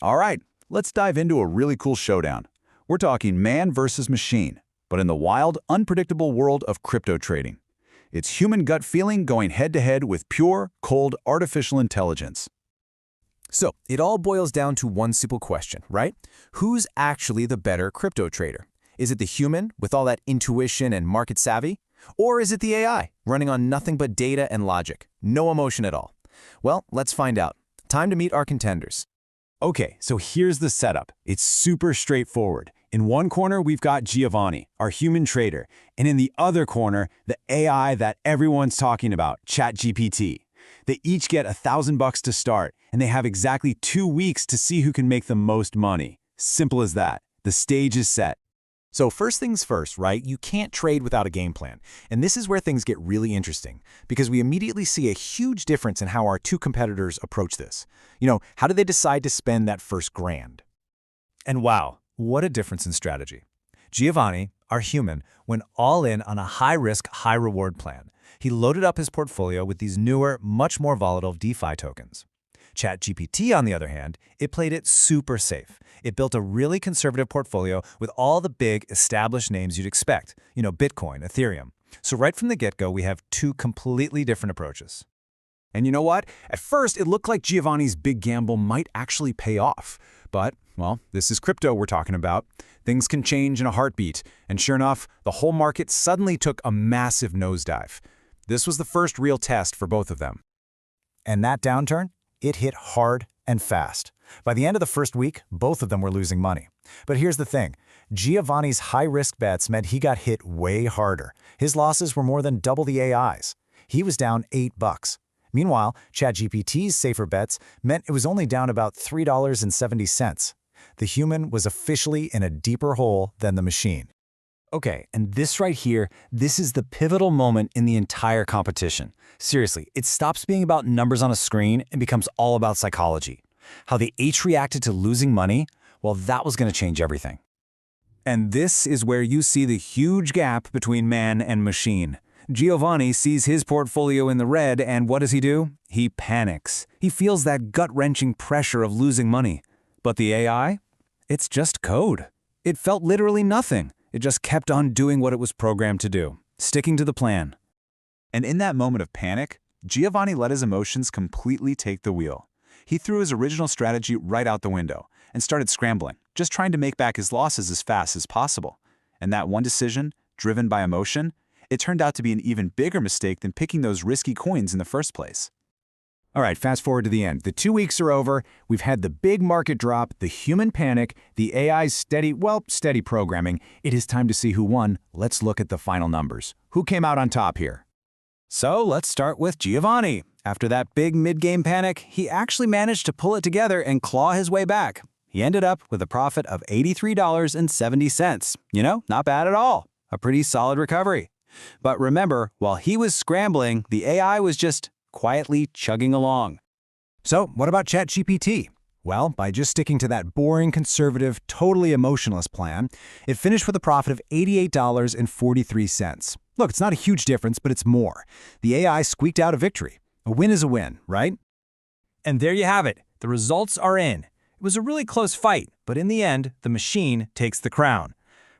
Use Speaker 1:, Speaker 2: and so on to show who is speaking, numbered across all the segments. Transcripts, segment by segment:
Speaker 1: All right, let's dive into a really cool showdown. We're talking man versus machine, but in the wild, unpredictable world of crypto trading. It's human gut feeling going head-to-head with pure, cold, artificial intelligence.
Speaker 2: So, it all boils down to one simple question, right? Who's actually the better crypto trader? Is it the human with all that intuition and market savvy? Or is it the AI, running on nothing but data and logic, no emotion at all? Well, let's find out. Time to meet our contenders.
Speaker 3: Okay, so here's the setup. It's super straightforward. In one corner, we've got Giovanni, our human trader, and in the other corner, the AI that everyone's talking about, ChatGPT. They each get $1,000 to start, and they have exactly 2 weeks to see who can make the most money. Simple as that. The stage is set.
Speaker 2: So first things first, right? You can't trade without a game plan. And this is where things get really interesting, because we immediately see a huge difference in how our two competitors approach this. How do they decide to spend that first grand? And wow, what a difference in strategy. Giovanni, our human, went all in on a high-risk, high-reward plan. He loaded up his portfolio with these newer, much more volatile DeFi tokens. ChatGPT, on the other hand, it played it super safe. It built a really conservative portfolio with all the big, established names you'd expect, Bitcoin, Ethereum. So right from the get-go, we have two completely different approaches.
Speaker 3: And you know what? At first, it looked like Giovanni's big gamble might actually pay off. But, well, this is crypto we're talking about. Things can change in a heartbeat. And sure enough, the whole market suddenly took a massive nosedive. This was the first real test for both of them.
Speaker 2: And that downturn? It hit hard and fast. By the end of the first week, both of them were losing money. But here's the thing. Giovanni's high-risk bets meant he got hit way harder. His losses were more than double the AI's. He was down $8. Meanwhile, ChatGPT's safer bets meant it was only down about $3.70. The human was officially in a deeper hole than the machine.
Speaker 3: Okay, and this right here, this is the pivotal moment in the entire competition. Seriously, it stops being about numbers on a screen and becomes all about psychology. How they each reacted to losing money, well, that was going to change everything. And this is where you see the huge gap between man and machine. Giovanni sees his portfolio in the red, and what does he do? He panics. He feels that gut-wrenching pressure of losing money. But the AI? It's just code. It felt literally nothing. It just kept on doing what it was programmed to do, sticking to the plan.
Speaker 1: And in that moment of panic, Giovanni let his emotions completely take the wheel. He threw his original strategy right out the window and started scrambling, just trying to make back his losses as fast as possible. And that one decision, driven by emotion, it turned out to be an even bigger mistake than picking those risky coins in the first place.
Speaker 3: All right, fast forward to the end. The 2 weeks are over. We've had the big market drop, the human panic, the AI's steady programming. It is time to see who won. Let's look at the final numbers. Who came out on top here? So let's start with Giovanni. After that big mid-game panic, he actually managed to pull it together and claw his way back. He ended up with a profit of $83.70. Not bad at all. A pretty solid recovery. But remember, while he was scrambling, the AI was just quietly chugging along. So what about ChatGPT? Well, by just sticking to that boring, conservative, totally emotionless plan, it finished with a profit of $88.43. Look, it's not a huge difference, but it's more. The AI squeaked out a victory. A win is a win, right?
Speaker 2: And there you have it. The results are in. It was a really close fight, but in the end, the machine takes the crown.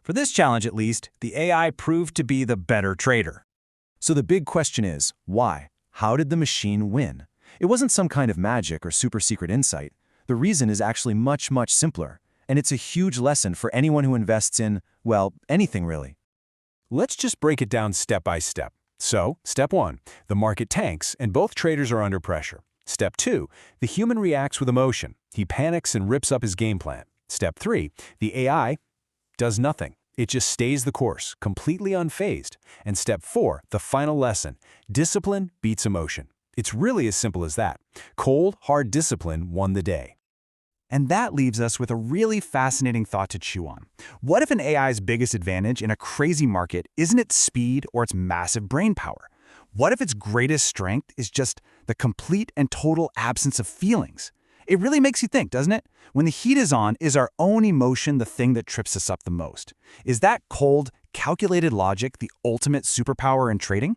Speaker 2: For this challenge, at least, the AI proved to be the better trader.
Speaker 3: So the big question is, why? How did the machine win? It wasn't some kind of magic or super secret insight. The reason is actually much, much simpler. And it's a huge lesson for anyone who invests in, well, anything really. Let's just break it down step by step. So, step 1, the market tanks and both traders are under pressure. Step 2, the human reacts with emotion. He panics and rips up his game plan. Step 3, the AI does nothing. It just stays the course, completely unfazed. And step 4, the final lesson, discipline beats emotion. It's really as simple as that. Cold, hard discipline won the day. And that leaves us with a really fascinating thought to chew on. What if an AI's biggest advantage in a crazy market isn't its speed or its massive brain power? What if its greatest strength is just the complete and total absence of feelings? It really makes you think, doesn't it? When the heat is on, is our own emotion the thing that trips us up the most? Is that cold, calculated logic the ultimate superpower in trading?